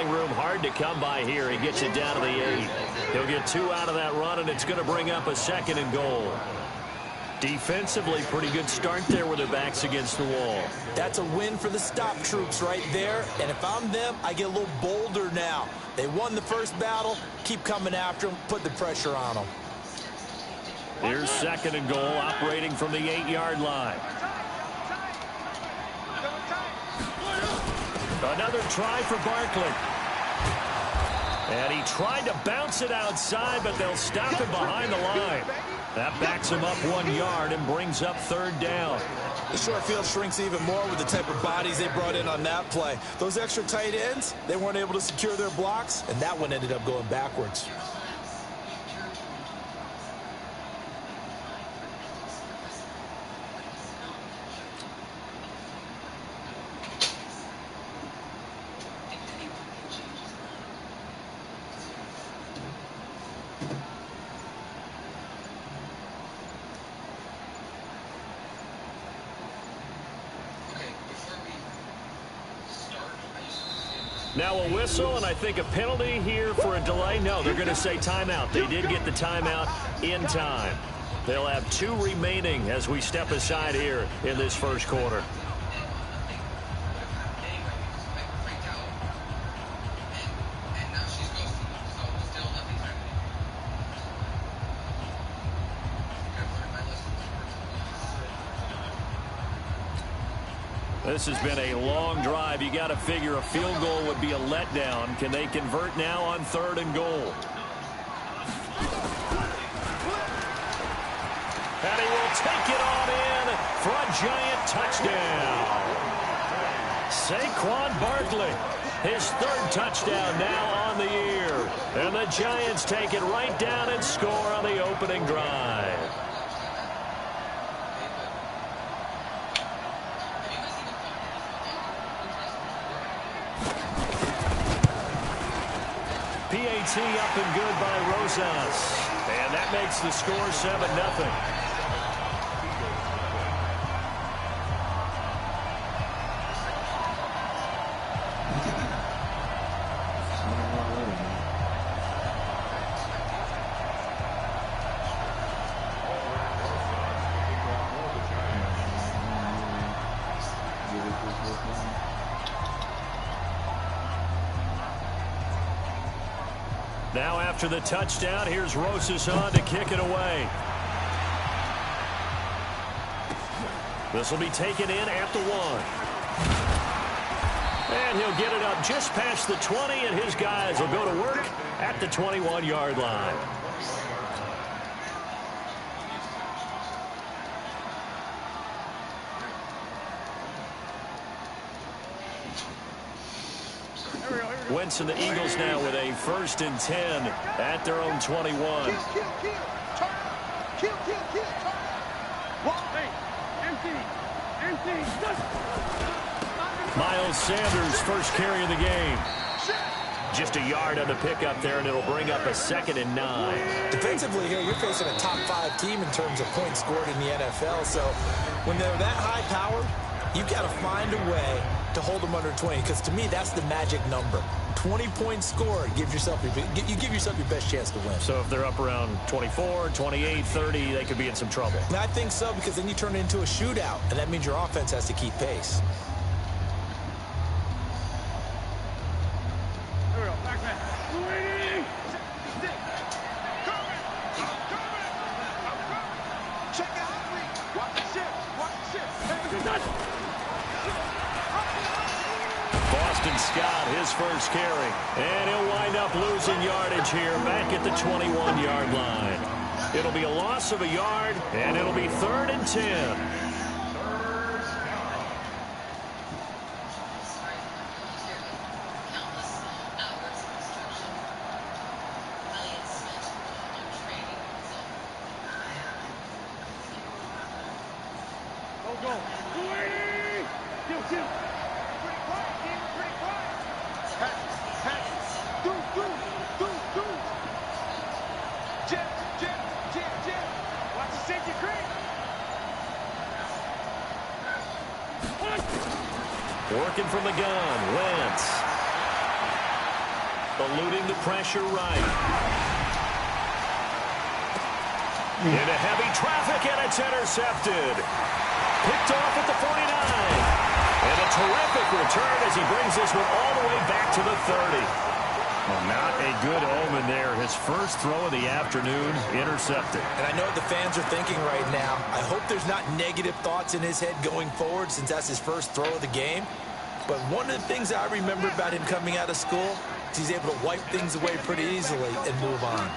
running room hard to come by here. He gets it down to the 8. He'll get 2 out of that run, and it's going to bring up a 2nd and goal. Defensively, pretty good start there with their backs against the wall. That's a win for the stop troops right there. And if I'm them, I get a little bolder now. They won the first battle. Keep coming after them. Put the pressure on them. Here's 2nd and goal, operating from the 8-yard line. Another try for Barkley. And he tried to bounce it outside, but they'll stop him behind the line. That backs him up 1 yard and brings up 3rd down. The short field shrinks even more with the type of bodies they brought in on that play. Those extra tight ends, they weren't able to secure their blocks, and that one ended up going backwards. Now a whistle, and I think a penalty here for a delay. No, they're going to say timeout. They did get the timeout in time. They'll have 2 remaining as we step aside here in this first quarter. This has been a long drive. You got to figure a field goal would be a letdown. Can they convert now on 3rd and goal? And he will take it on in for a giant touchdown. Saquon Barkley, his 3rd touchdown now on the year. And the Giants take it right down and score on the opening drive. PAT up and good by Rosas. And that makes the score 7-0. Now after the touchdown, here's Rosas on to kick it away. This will be taken in at the 1. And he'll get it up just past the 20, and his guys will go to work at the 21-yard line. Wentz and the Eagles now with a 1st and 10 at their own 21. Miles Sanders, first carry of the game. Just a yard on the pickup there, and it'll bring up a 2nd and 9. Defensively here, you're facing a top 5 team in terms of points scored in the NFL. So when they're that high powered, you got to find a way to hold them under 20, because to me, that's the magic number. 20 points scored, you give yourself your best chance to win. So if they're up around 24, 28, 30, they could be in some trouble. And I think so, because then you turn it into a shootout, and that means your offense has to keep pace. Scott, his first carry, and he'll wind up losing yardage here back at the 21-yard line. It'll be a loss of a yard, and it'll be 3rd and 10. eluding the pressure right. Into heavy traffic, and it's intercepted. Picked off at the 49. And a terrific return as he brings this one all the way back to the 30. Well, not a good omen there. His first throw of the afternoon intercepted. And I know what the fans are thinking right now. I hope there's not negative thoughts in his head going forward since that's his first throw of the game. But one of the things I remember about him coming out of school is he's able to wipe things away pretty easily and move on.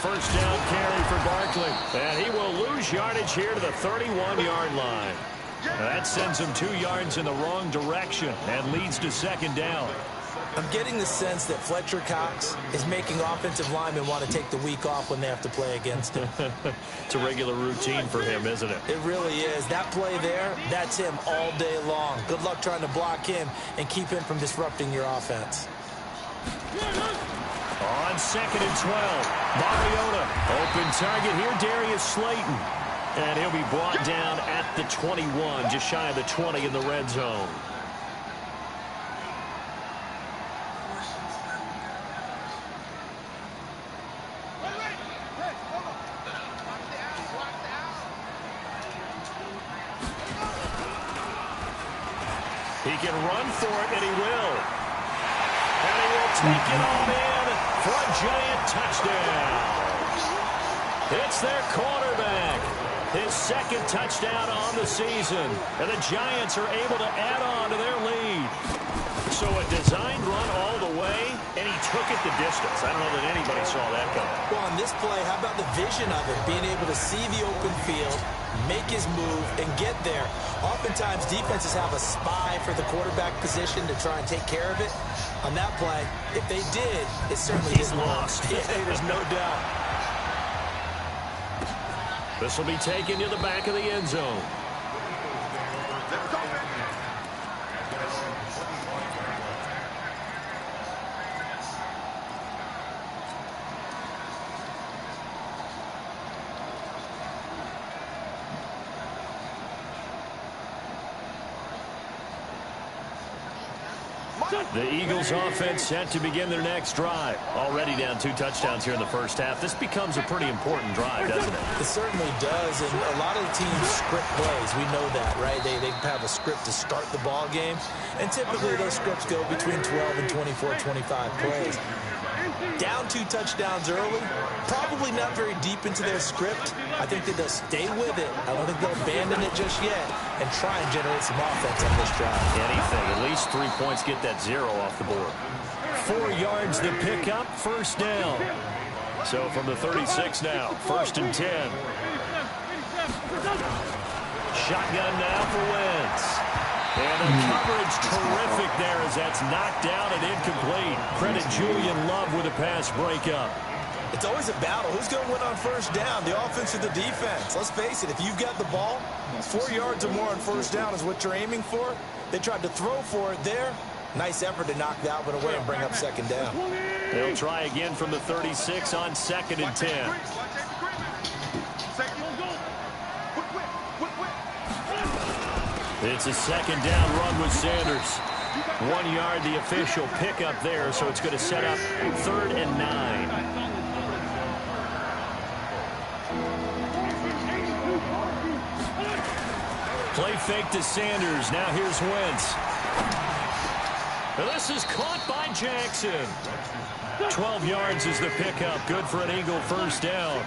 First down carry for Barkley. And he will lose yardage here to the 31-yard line. That sends him 2 yards in the wrong direction and leads to second down. I'm getting the sense that Fletcher Cox is making offensive linemen want to take the week off when they have to play against him. It's a regular routine for him, isn't it? It really is. That play there, that's him all day long. Good luck trying to block him and keep him from disrupting your offense. On 2nd and 12, Mariota, open target here, Darius Slayton. And he'll be brought down at the 21, just shy of the 20 in the red zone. He can run for it, and he will. And he will take it on in for a giant touchdown. It's their quarterback. His second touchdown on the season. And the Giants are able to add on to their lead. So a designed run all the way, and he took it the distance. I don't know that anybody saw that coming. Well, on this play, how about the vision of it? Being able to see the open field, make his move, and get there. Oftentimes, defenses have a spy for the quarterback position to try and take care of it. On that play, if they did, it certainly He's didn't lost. work. Yeah, there's no doubt. This will be taken to the back of the end zone. The Eagles offense set to begin their next drive. Already down 2 touchdowns here in the first half. This becomes a pretty important drive, doesn't it? It certainly does, and a lot of the teams script plays. We know that, right? They have a script to start the ball game, and typically those scripts go between 12 and 24, 25 plays. Down 2 touchdowns early, probably not very deep into their script. I think that they'll stay with it. I don't think they'll abandon it just yet and try and generate some offense on this drive. Anything, at least 3 points, get that 0 off the board. 4 yards to pick up, first down. So from the 36 now, 1st and 10. Shotgun now for Wentz. And the coverage terrific there as that's knocked down and incomplete. Credit Julian Love with a pass breakup. It's always a battle. Who's going to win on first down, the offense or the defense? Let's face it, if you've got the ball, 4 yards or more on first down is what you're aiming for. They tried to throw for it there. Nice effort to knock that one away and bring up second down. They'll try again from the 36 on 2nd and 10. It's a second down run with Sanders. 1 yard, the official pickup there, so it's going to set up 3rd and 9. Play fake to Sanders. Now here's Wentz. And this is caught by Jackson. 12 yards is the pickup. Good for an Eagle first down.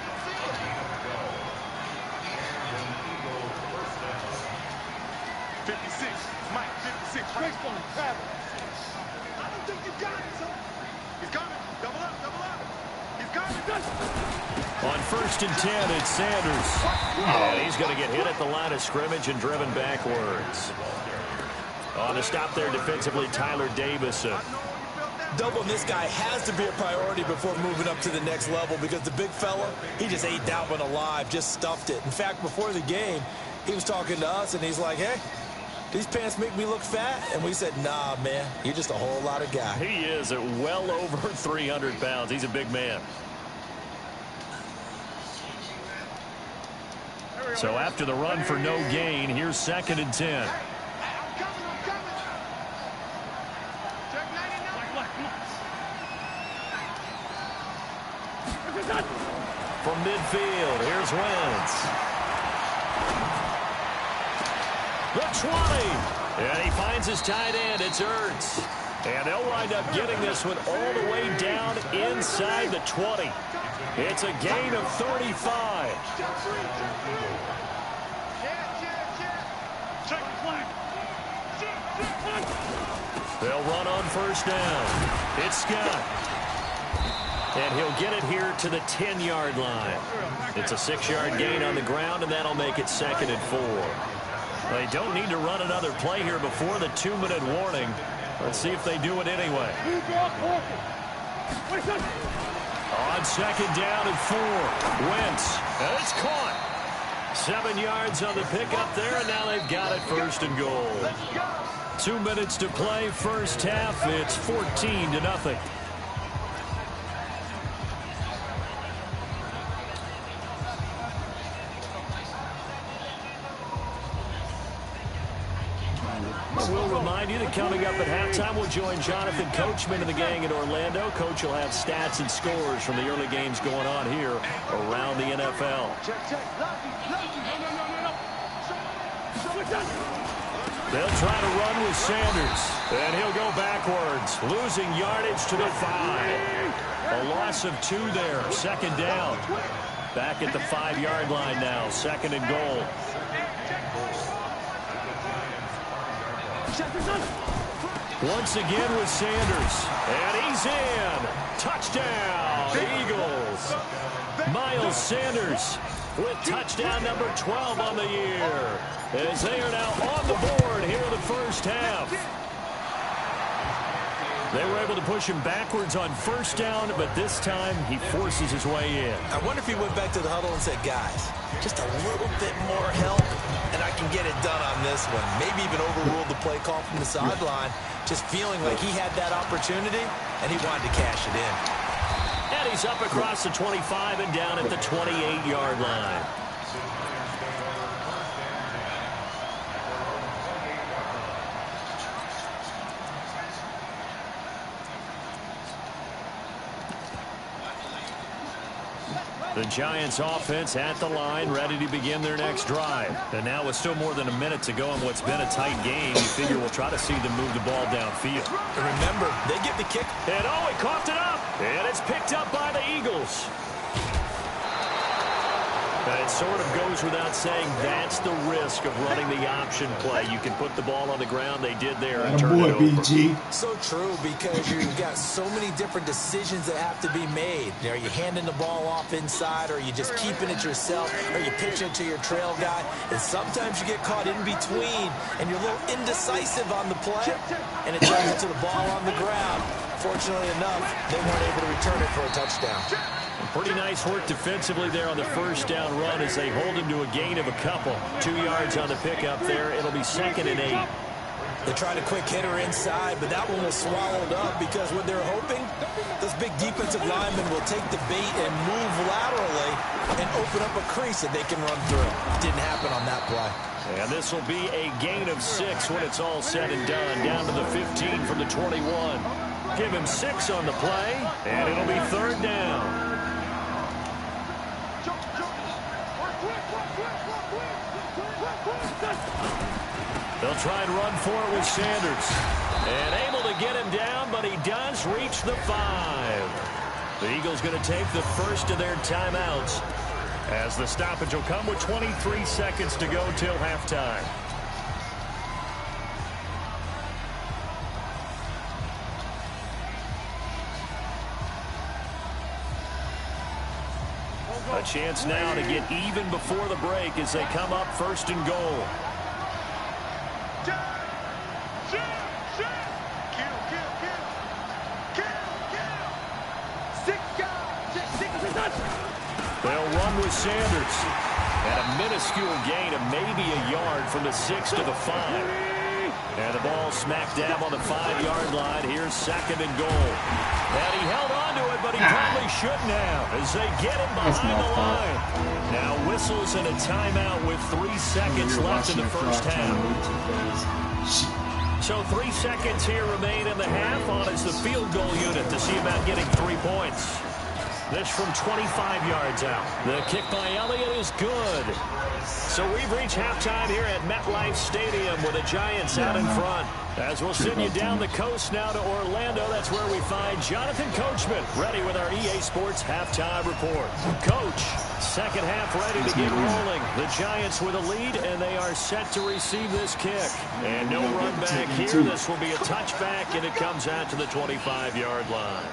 On 1st and 10, it's Sanders. And he's going to get hit at the line of scrimmage and driven backwards. On the stop there defensively, Tyler Davison. Doubling this guy has to be a priority before moving up to the next level because the big fella, he just ate that one alive, just stuffed it. In fact, before the game, he was talking to us, and he's like, hey, these pants make me look fat. And we said, nah, man, you're just a whole lot of guy. He is at well over 300 pounds. He's a big man. So after the run for no gain, here's 2nd and 10. From midfield, here's Wentz. The 20. And he finds his tight end. It's Ertz. And they'll wind up getting this one all the way down inside the 20. It's a gain of 35. They'll run on 1st down. It's Scott. And he'll get it here to the 10-yard line. It's a 6-yard gain on the ground, and that'll make it 2nd and 4. They don't need to run another play here before the 2-minute warning. Let's see if they do it anyway. On 2nd down and 4. Wentz. And it's caught. 7 yards on the pickup there, and now they've got it 1st and goal. 2 minutes to play, 1st half. It's 14-0. We'll remind you that coming up at halftime, we'll join Jonathan Coachman and the gang in Orlando. Coach will have stats and scores from the early games going on here around the NFL. They'll try to run with Sanders, and he'll go backwards, losing yardage to the 5. A loss of 2 there, 2nd down. Back at the 5-yard line now, 2nd and goal. Once again with Sanders, and he's in. Touchdown, Eagles. Miles Sanders with touchdown number 12 on the year, as they are now on the board here in the 1st half. They were able to push him backwards on 1st down, but this time he forces his way in. I wonder if he went back to the huddle and said, guys, just a little bit more help, and I can get it done on this one. Maybe even overruled the play call from the sideline, just feeling like he had that opportunity, and he wanted to cash it in. And he's up across the 25 and down at the 28-yard line. The Giants offense at the line, ready to begin their next drive. And now with still more than a minute to go in what's been a tight game, you figure we'll try to see them move the ball downfield. And remember, they get the kick. And oh, he coughed it up. And it's picked up by the Eagles. And it sort of goes without saying that's the risk of running the option play. You can put the ball on the ground. They did there and turn it over. BG. So true, because you've got so many different decisions that have to be made. Are you handing the ball off inside, or are you just keeping it yourself? Are you pitching it to your trail guy? And sometimes you get caught in between, and you're a little indecisive on the play, and it turns into the ball on the ground. Fortunately enough, they weren't able to return it for a touchdown. Pretty nice work defensively there on the 1st down run as they hold him to a gain of a couple. 2 yards on the pickup there. It'll be 2nd and 8. They tried a quick hitter inside, but that one was swallowed up because what they're hoping, those big defensive linemen will take the bait and move laterally and open up a crease that they can run through. Didn't happen on that play. And this will be a gain of 6 when it's all said and done. Down to the 15 from the 21. Give him 6 on the play, and it'll be 3rd down. They'll try and run for it with Sanders. And able to get him down, but he does reach the 5. The Eagles going to take the first of their timeouts, as the stoppage will come with 23 seconds to go till halftime. A chance now to get even before the break as they come up 1st and goal. They'll run with Sanders. And a minuscule gain of maybe a yard from the 6 to the 5. And the ball smack dab on the 5-yard line. Here's 2nd and goal. And he held on to it, but he probably shouldn't have as they get him behind the line. Now whistles and a timeout with 3 seconds left in the first half. So 3 seconds here remain in the half. On is the field goal unit to see about getting 3 points. This from 25 yards out. The kick by Elliott is good. So we've reached halftime here at MetLife Stadium with the Giants out in front. As we'll send you down the coast now to Orlando, that's where we find Jonathan Coachman ready with our EA Sports halftime report. Coach, second half ready to get rolling. The Giants with a lead, and they are set to receive this kick. And no run back here. This will be a touchback, and it comes out to the 25-yard line.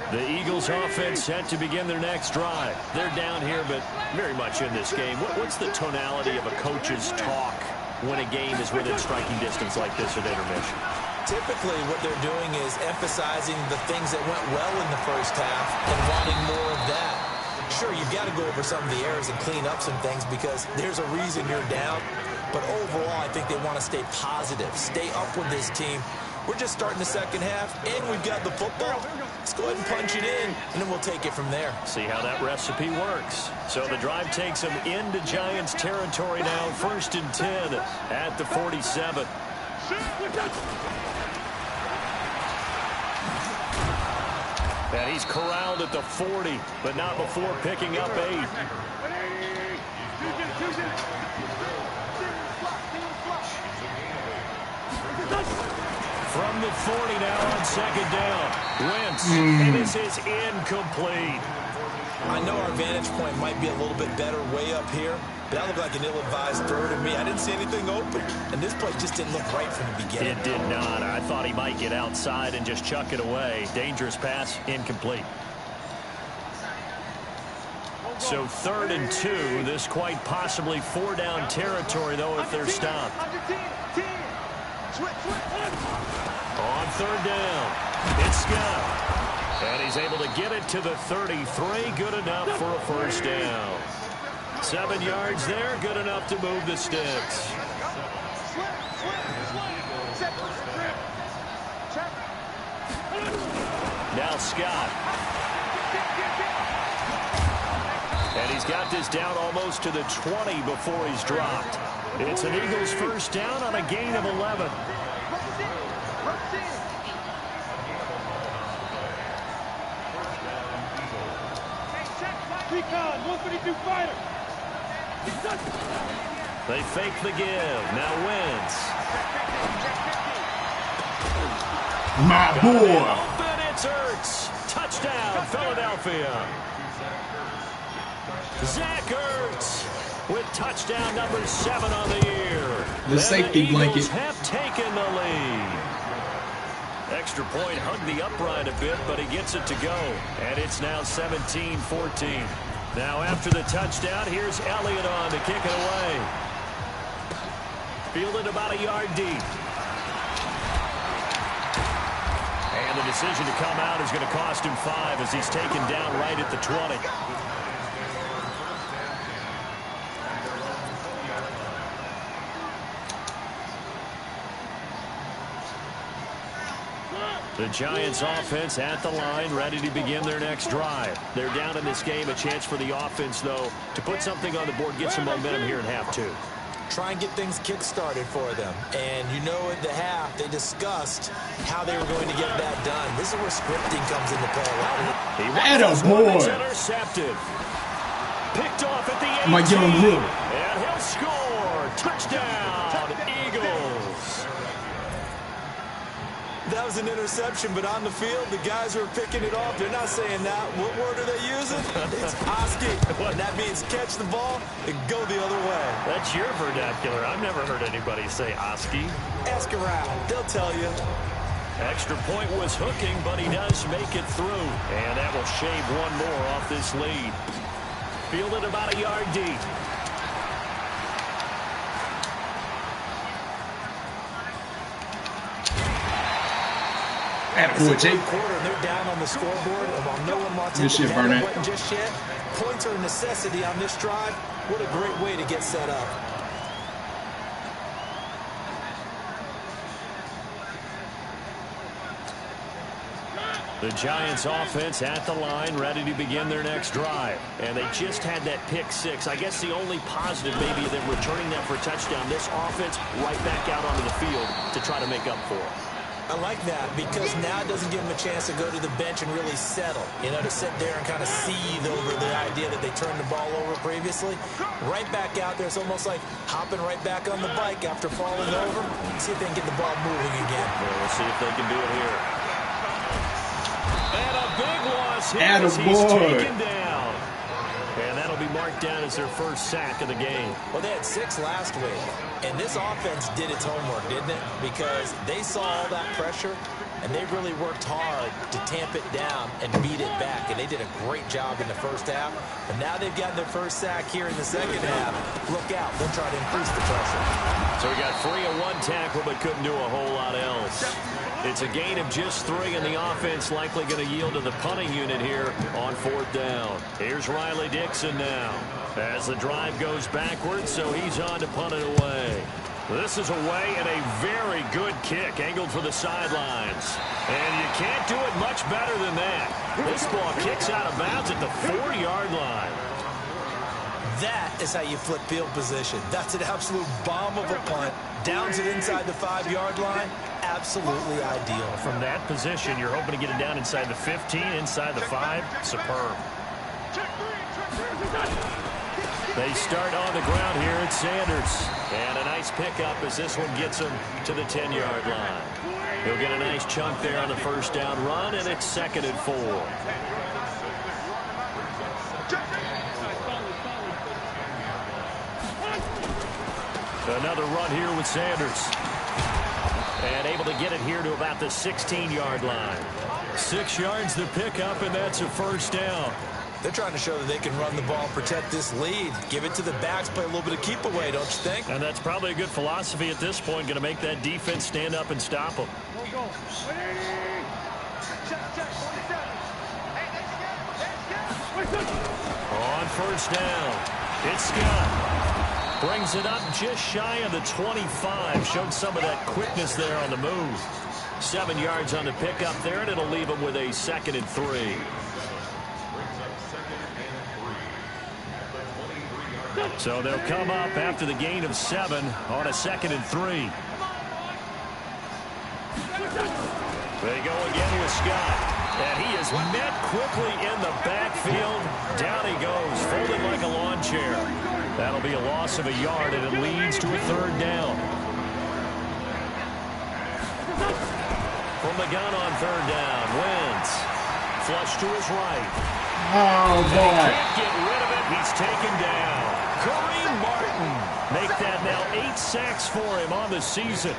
The Eagles offense set to begin their next drive. They're down here, but very much in this game. What's the tonality of a coach's talk when a game is within striking distance like this at intermission? Typically, what they're doing is emphasizing the things that went well in the first half and wanting more of that. Sure, you've got to go over some of the errors and clean up some things because there's a reason you're down. But overall, I think they want to stay positive, stay up with this team. We're just starting the second half, and we've got the football. Let's go ahead and punch it in, and then we'll take it from there. See how that recipe works. So the drive takes them into Giants territory now, 1st and 10 at the 47. And he's corralled at the 40, but not before picking up 8. From the 40 now on 2nd down. Wentz, and this is incomplete. I know our vantage point might be a little bit better way up here, but that looked like an ill-advised throw to me. I didn't see anything open, and this play just didn't look right from the beginning. It did not. I thought he might get outside and just chuck it away. Dangerous pass, incomplete. So 3rd and 2. This quite possibly 4-down territory, though, if they're stopped. On 3rd down, it's Scott. And he's able to get it to the 33. Good enough for a first down. 7 yards there, good enough to move the sticks. Now Scott. And he's got this down almost to the 20 before he's dropped. It's an Eagles first down on a gain of 11. They fake the give. Now Wentz. My boy. Open, it's Ertz. Touchdown, Philadelphia. Zach Ertz with touchdown number 7 on the year. The safety blanket. Eagles have taken the lead. Extra point hugged the upright a bit, but he gets it to go. And it's now 17-14. Now after the touchdown, here's Elliott on to kick it away. Fielded about a yard deep. And the decision to come out is going to cost him 5 as he's taken down right at the 20. The Giants offense at the line, ready to begin their next drive. They're down in this game. A chance for the offense, though, to put something on the board, get some momentum here in half 2. Try and get things kick-started for them. And you know at the half, they discussed how they were going to get that done. This is where scripting comes into play a lot. He was boy. Intercepted. Picked off at the 18. My young Will. And he'll score. Touchdown, Eagles. That was an interception, but on the field, the guys who are picking it off, they're not saying that. What word are they using? It's Oski. And that means catch the ball and go the other way. That's your vernacular. I've never heard anybody say Oski. Ask around. They'll tell you. Extra point was hooking, but he does make it through. And that will shave one more off this lead. Fielded about a yard deep. Attaboy, Jake. Quarter, and they're down on the scoreboard. And while no one wants Good to shit, hit the Burnett. button just yet, points are a necessity on this drive. What a great way to get set up. The Giants offense at the line, ready to begin their next drive. And they just had that pick six. I guess the only positive maybe of them returning that for a touchdown. This offense right back out onto the field to try to make up for it. I like that because now it doesn't give them a chance to go to the bench and really settle. You know, to sit there and kind of seethe over the idea that they turned the ball over previously. Right back out there. It's almost like hopping right back on the bike after falling over. See if they can get the ball moving again. Well, we'll see if they can do it here. And a big loss here as he's Attaboy. taken down. And that'll be marked down as their first sack of the game. Well, they had 6 last week, and this offense did its homework, didn't it? Because they saw all that pressure, and they really worked hard to tamp it down and beat it back, and they did a great job in the first half. But now they've gotten their first sack here in the second half. Look out. They'll try to increase the pressure. So he got free of one tackle but couldn't do a whole lot else. It's a gain of just 3, and the offense likely going to yield to the punting unit here on 4th down. Here's Riley Dixon now as the drive goes backwards, so he's on to punt it away. This is away and a very good kick angled for the sidelines. And you can't do it much better than that. This ball kicks out of bounds at the 4-yard line. That is how you flip field position. That's an absolute bomb of a punt. Downs it inside the 5-yard line. Absolutely ideal. From that position, you're hoping to get it down inside the 15, inside the 5. Superb. They start on the ground here at Sanders. And a nice pickup as this one gets him to the 10-yard line. He'll get a nice chunk there on the first down run, and it's 2nd and 4. Another run here with Sanders. And able to get it here to about the 16-yard line. 6 yards to pick up, and that's a first down. They're trying to show that they can run the ball, protect this lead. Give it to the backs, play a little bit of keep away, don't you think? And that's probably a good philosophy at this point. Going to make that defense stand up and stop them. On first down, it's Scott. Brings it up just shy of the 25. Showed some of that quickness there on the move. 7 yards on the pickup there, and it'll leave him with a 2nd and 3. So they'll come up after the gain of 7 on a 2nd and 3. They go again with Scott. And he is met quickly in the backfield. Down he goes, folded like a lawn chair. That'll be a loss of a yard, and it leads to a 3rd down. From the gun on 3rd down, Wentz. Flush to his right. Oh, boy. Can't get rid of it. He's taken down. Kareem Martin. Make that now 8 sacks for him on the season.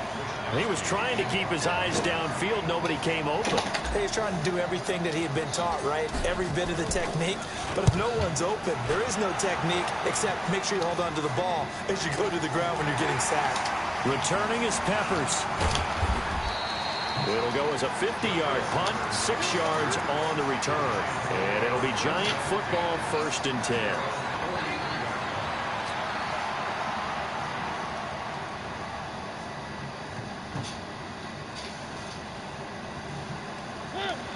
He was trying to keep his eyes downfield. Nobody came open. He's trying to do everything that he had been taught, right? Every bit of the technique. But if no one's open, there is no technique except make sure you hold on to the ball as you go to the ground when you're getting sacked. Returning is Peppers. It'll go as a 50-yard punt, 6 yards on the return. And it'll be Giant football, 1st and 10.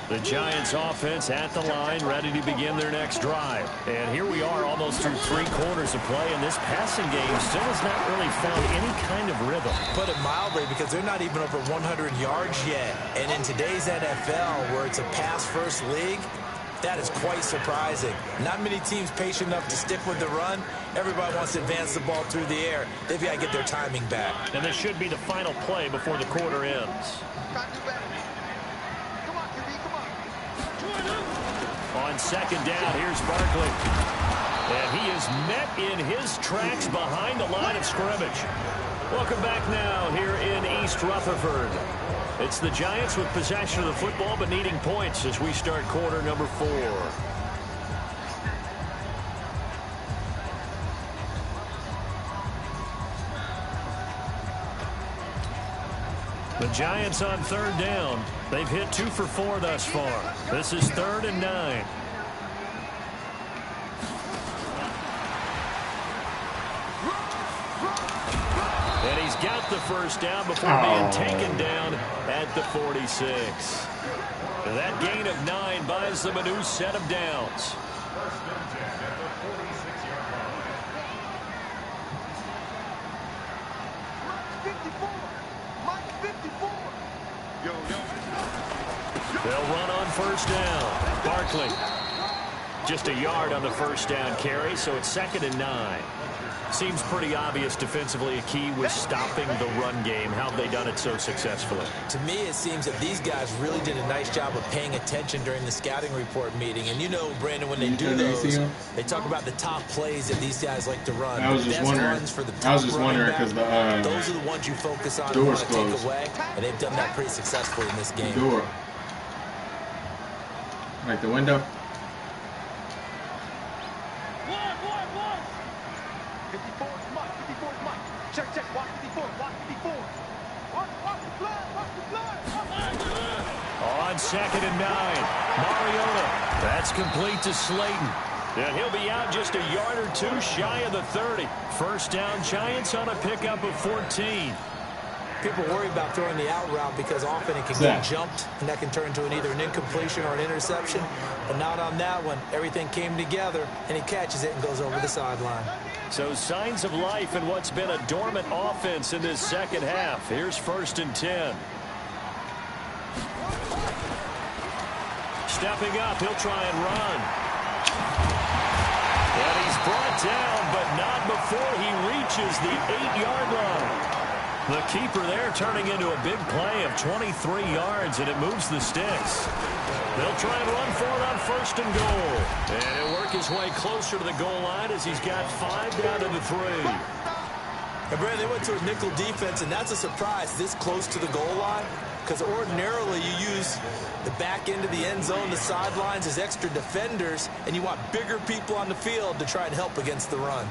The Giants offense at the line, ready to begin their next drive. And here we are almost through 3 quarters of play, and this passing game still has not really found any kind of rhythm. Put it mildly, because they're not even over 100 yards yet. And in today's NFL, where it's a pass-first league, that is quite surprising. Not many teams patient enough to stick with the run. Everybody wants to advance the ball through the air. They've got to get their timing back. And this should be the final play before the quarter ends. On 2nd down, here's Barkley. And he is met in his tracks behind the line of scrimmage. Welcome back now here in East Rutherford. It's the Giants with possession of the football but needing points as we start quarter number 4. The Giants on third down. They've hit 2 for 4 thus far. This is 3rd and 9. And he's got the first down before being taken down at the 46. That gain of 9 buys them a new set of downs. They'll run on first down. Barkley. Just a yard on the first down carry, so it's 2nd and 9. Seems pretty obvious defensively a key was stopping the run game. How have they done it so successfully? To me, it seems that these guys really did a nice job of paying attention during the scouting report meeting. And you know, Brandon, when they do those, they talk about the top plays that these guys like to run. I was just wondering. Because those are the ones you focus on and want to take away. And they've done that pretty successfully in this game. Door. Like the window. 54 is Mike. 54 is Mike. Check. Watch 54. Watch 54. Watch the flag. Watch the flag. On 2nd and 9. Mariota. That's complete to Slayton. And he'll be out just a yard or 2 shy of the 30. First down, Giants on a pickup of 14. People worry about throwing the out route because often it can get jumped, and that can turn into either an incompletion or an interception. But not on that one. Everything came together, and he catches it and goes over the sideline. So signs of life in what's been a dormant offense in this second half. Here's 1st and 10. Stepping up, he'll try and run. And he's brought down, but not before he reaches the 8-yard line. The keeper there turning into a big play of 23 yards, and it moves the sticks. They'll try and run for it on 1st and goal. And he'll work his way closer to the goal line as he's got 5 down to the 3. And Brad, they went to a nickel defense, and that's a surprise this close to the goal line, because ordinarily you use the back end of the end zone, the sidelines as extra defenders, and you want bigger people on the field to try and help against the run.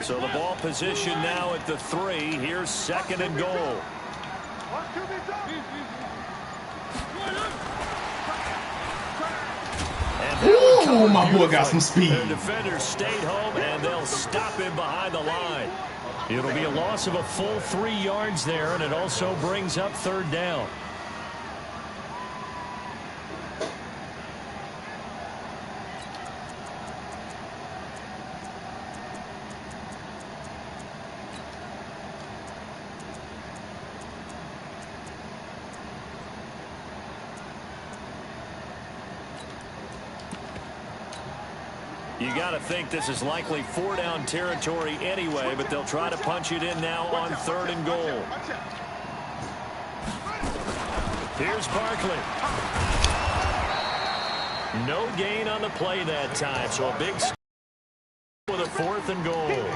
So the ball position now at the 3. Here's 2nd and goal. Ooh, my boy got some speed. The defenders stayed home, and they'll stop him behind the line. It'll be a loss of a full 3 yards there, and it also brings up 3rd down. You got to think this is likely 4-down territory anyway, but they'll try to punch it in now on 3rd and goal. Here's Barkley. No gain on the play that time, so a big with a 4th and goal.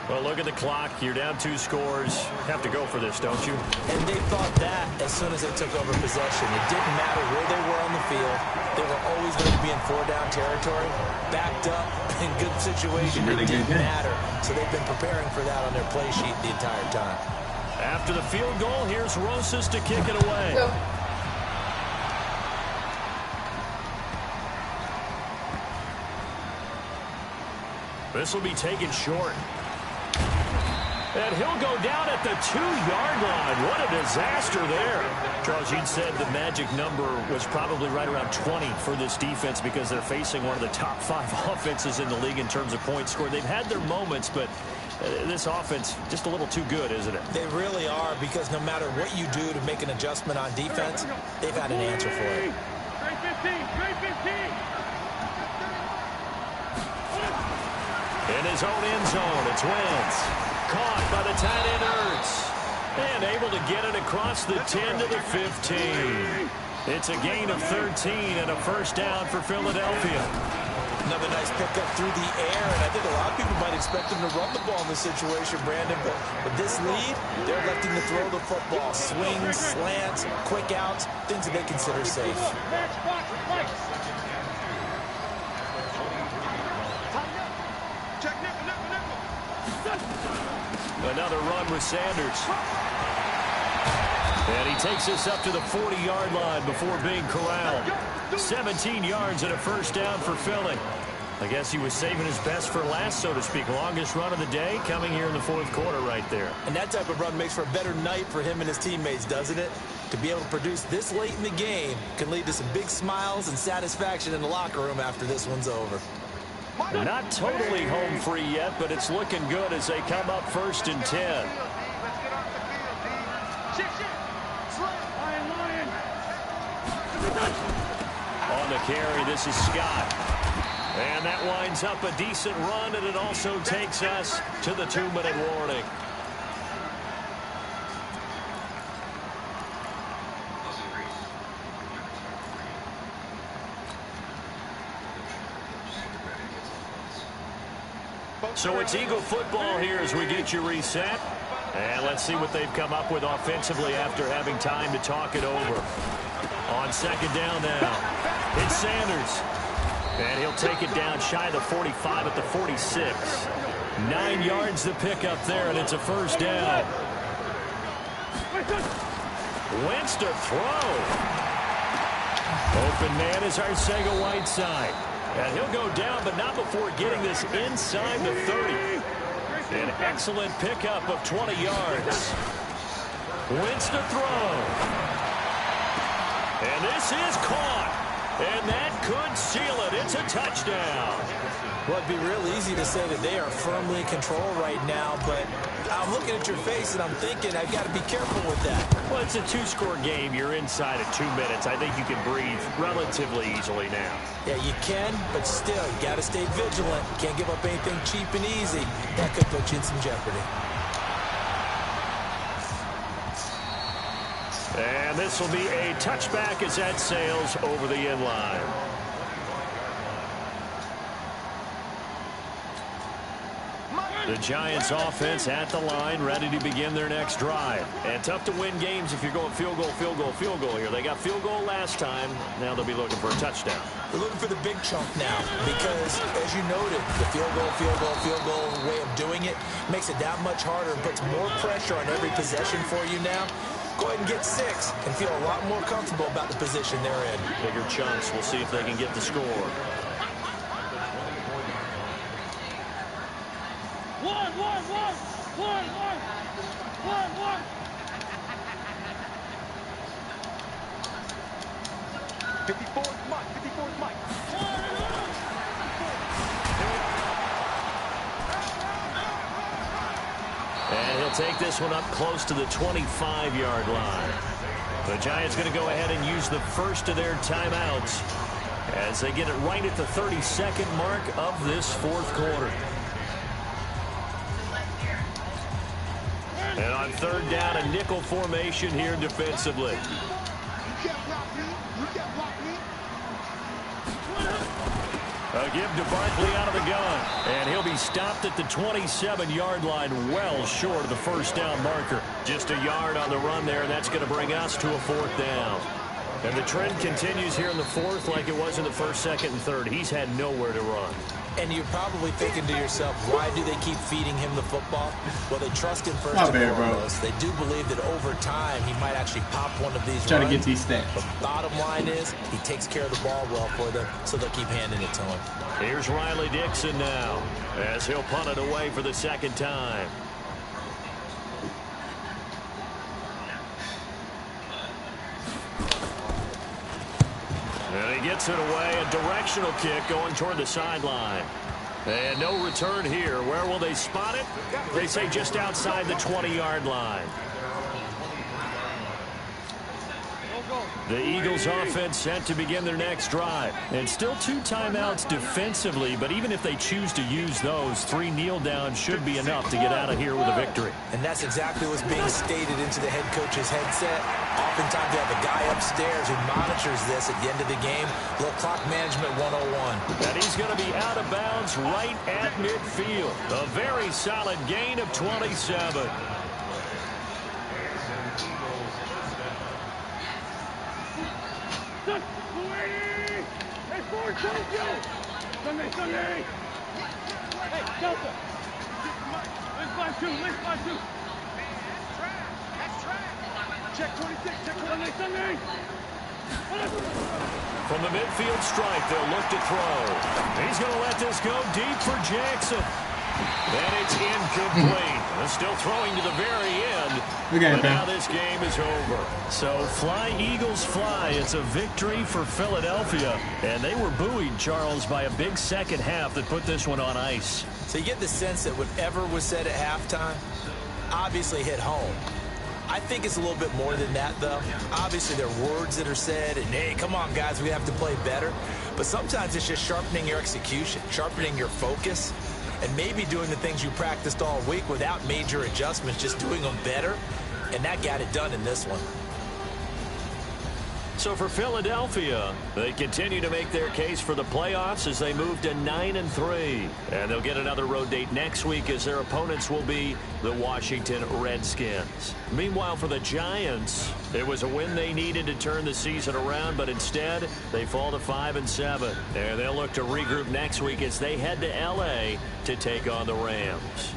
Well, look at the clock. You're down 2 scores. Have to go for this, don't you? And they thought that as soon as they took over possession. It didn't matter where they were on the field. They were always going to be in 4-down territory, backed up, in good situation. It didn't matter. So they've been preparing for that on their play sheet the entire time. After the field goal, here's Rosas to kick it away. This will be taken short. And he'll go down at the 2-yard line. What a disaster there. Charles, you'd said the magic number was probably right around 20 for this defense because they're facing one of the top 5 offenses in the league in terms of points scored. They've had their moments, but this offense just a little too good, isn't it? They really are, because no matter what you do to make an adjustment on defense, they've had an answer for it. Great 15. Great 15. In his own end zone, it's Wentz. Caught by the tight end Ertz. And able to get it across the 10 to the 15. It's a gain of 13 and a first down for Philadelphia. Another nice pickup through the air, and I think a lot of people might expect him to run the ball in this situation, Brandon, but with this lead, they're electing to throw the football. Swings, slants, quick outs, things that they consider safe. Another run with Sanders. And he takes us up to the 40-yard line before being corralled. 17 yards and a first down for Philly. I guess he was saving his best for last, so to speak. Longest run of the day coming here in the fourth quarter right there. And that type of run makes for a better night for him and his teammates, doesn't it? To be able to produce this late in the game can lead to some big smiles and satisfaction in the locker room after this one's over. Not totally home free yet, but it's looking good as they come up 1st and 10. On the carry, this is Scott. And that winds up a decent run, and it also takes us to the 2-minute warning. So it's Eagle football here as we get you reset. And let's see what they've come up with offensively after having time to talk it over. On 2nd down now, it's Sanders. And he'll take it down shy of the 45 at the 46. 9 yards to pick up there, and it's a first down. Wentz to throw. Open man is Arcega-Whiteside. And he'll go down, but not before getting this inside the 30. An excellent pickup of 20 yards. Wentz to throw. And this is caught. And that could seal it. It's a touchdown. Well, it'd be real easy to say that they are firmly in control right now, but I'm looking at your face and I'm thinking I've got to be careful with that. Well, it's a 2-score game. You're inside at 2 minutes. I think you can breathe relatively easily now. Yeah, you can, but still, you got to stay vigilant. You can't give up anything cheap and easy. That could put you in some jeopardy. And this will be a touchback as that sails over the end line. The Giants offense at the line, ready to begin their next drive. And tough to win games if you're going field goal, field goal, field goal here. They got field goal last time. Now they'll be looking for a touchdown. They're looking for the big chunk now because, as you noted, the field goal way of doing it makes it that much harder and puts more pressure on every possession for you now. Go ahead and get 6 and feel a lot more comfortable about the position they're in. Bigger chunks. We'll see if they can get the score. One. 54's Mike. 54's Mike. And he'll take this one up close to the 25-yard line. The Giants going to go ahead and use the first of their timeouts as they get it right at the 32nd mark of this fourth quarter. And on 3rd down, a nickel formation here defensively. You can't block me. A give to Barkley out of the gun. And he'll be stopped at the 27-yard line, well short of the first down marker. Just a yard on the run there, and that's going to bring us to a 4th down. And the trend continues here in the 4th like it was in the 1st, 2nd, and 3rd. He's had nowhere to run. And you're probably thinking to yourself, why do they keep feeding him the football? Well, they trust him first and foremost. They do believe that over time he might actually pop one of these runs. Trying to get these stats. But bottom line is he takes care of the ball well for them, so they'll keep handing it to him. Here's Riley Dixon now as he'll punt it away for the 2nd time. And he gets it away, a directional kick going toward the sideline. And no return here. Where will they spot it? They say just outside the 20-yard line. Go. The Eagles offense set to begin their next drive. And still 2 timeouts defensively, but even if they choose to use those, 3 kneel downs should be enough to get out of here with a victory. And that's exactly what's being stated into the head coach's headset. Oftentimes they have a guy upstairs who monitors this at the end of the game. Little clock management 101. And he's going to be out of bounds right at midfield. A very solid gain of 27. Sunday. Hey, Delta. Let's fly two. That's track. Check 26. Check Sunday. From the midfield stripe, they'll look to throw. He's going to let this go deep for Jackson. And it's incomplete. Still throwing to the very end. But now this game is over. So fly, Eagles, fly. It's a victory for Philadelphia. And they were buoyed, Charles, by a big second half that put this one on ice. So you get the sense that whatever was said at halftime obviously hit home. I think it's a little bit more than that, though. Obviously, there are words that are said, and, hey, come on, guys, we have to play better. But sometimes it's just sharpening your execution, sharpening your focus, and maybe doing the things you practiced all week without major adjustments, just doing them better. And that got it done in this one. So for Philadelphia, they continue to make their case for the playoffs as they move to 9-3. And they'll get another road date next week as their opponents will be the Washington Redskins. Meanwhile, for the Giants, it was a win they needed to turn the season around, but instead they fall to 5-7. And they'll look to regroup next week as they head to L.A. to take on the Rams.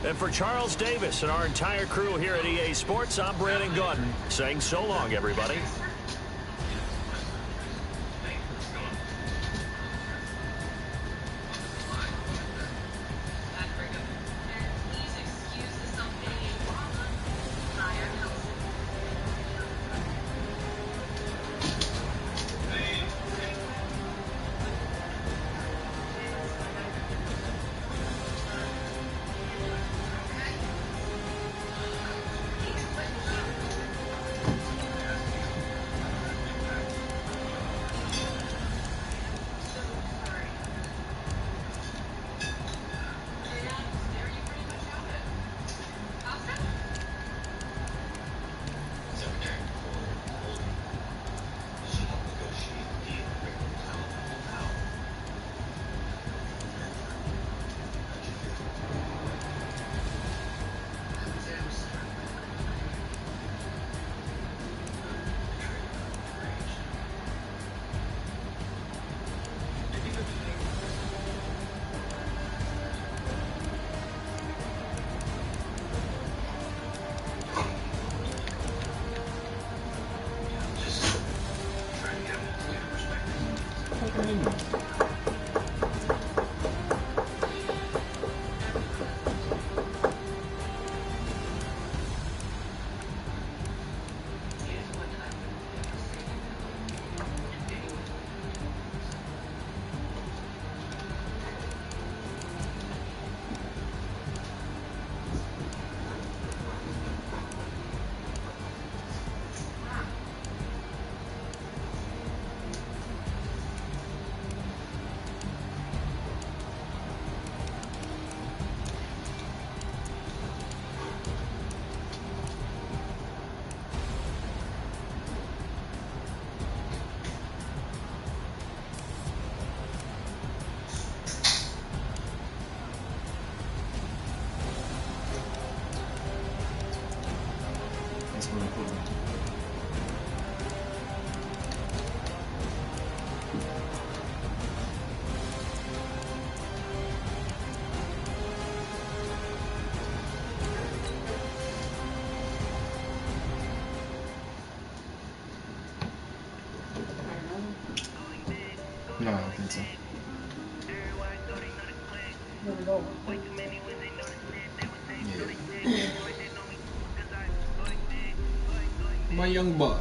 And for Charles Davis and our entire crew here at EA Sports, I'm Brandon Gaudin saying so long, everybody. No, I don't think so. Yeah. My young buck.